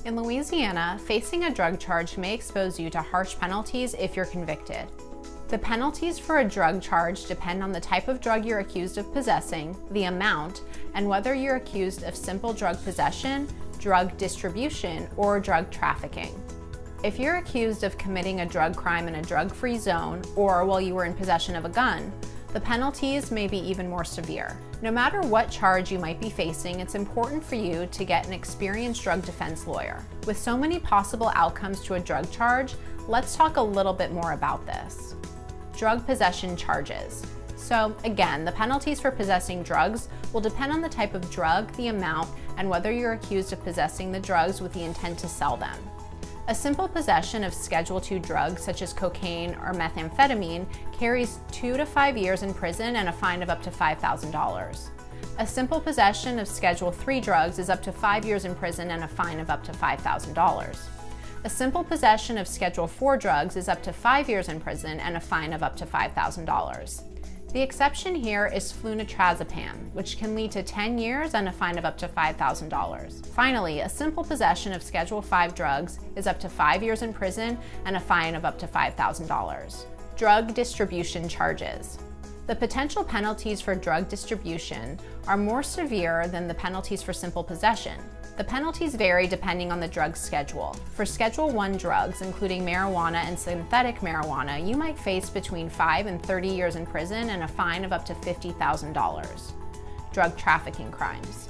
In Louisiana, facing a drug charge may expose you to harsh penalties if you're convicted. The penalties for a drug charge depend on the type of drug you're accused of possessing, the amount, and whether you're accused of simple drug possession, drug distribution, or drug trafficking. If you're accused of committing a drug crime in a drug-free zone, or while you were in possession of a gun, the penalties may be even more severe. No matter what charge you might be facing, it's important for you to get an experienced drug defense lawyer. With so many possible outcomes to a drug charge, let's talk a little bit more about this. Drug possession charges. So again, the penalties for possessing drugs will depend on the type of drug, the amount, and whether you're accused of possessing the drugs with the intent to sell them. A simple possession of Schedule II drugs such as cocaine or methamphetamine carries 2 to 5 years in prison and a fine of up to $5,000. A simple possession of Schedule III drugs is up to 5 years in prison and a fine of up to $5,000. A simple possession of Schedule IV drugs is up to 5 years in prison and a fine of up to $5,000. The exception here is flunitrazepam, which can lead to 10 years and a fine of up to $5,000. Finally, a simple possession of Schedule V drugs is up to 5 years in prison and a fine of up to $5,000. Drug distribution charges. The potential penalties for drug distribution are more severe than the penalties for simple possession. The penalties vary depending on the drug schedule. For Schedule I drugs, including marijuana and synthetic marijuana, you might face between 5 and 30 years in prison and a fine of up to $50,000. Drug trafficking crimes.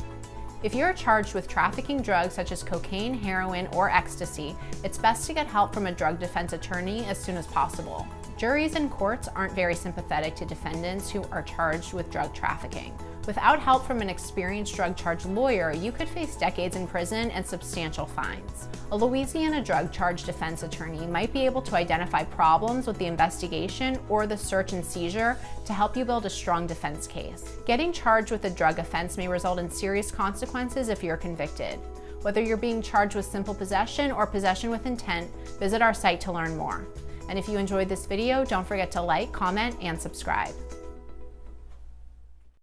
If you're charged with trafficking drugs such as cocaine, heroin, or ecstasy, it's best to get help from a drug defense attorney as soon as possible. Juries and courts aren't very sympathetic to defendants who are charged with drug trafficking. Without help from an experienced drug charge lawyer, you could face decades in prison and substantial fines. A Louisiana drug charge defense attorney might be able to identify problems with the investigation or the search and seizure to help you build a strong defense case. Getting charged with a drug offense may result in serious consequences if you're convicted. Whether you're being charged with simple possession or possession with intent, visit our site to learn more. And if you enjoyed this video, don't forget to like, comment, and subscribe.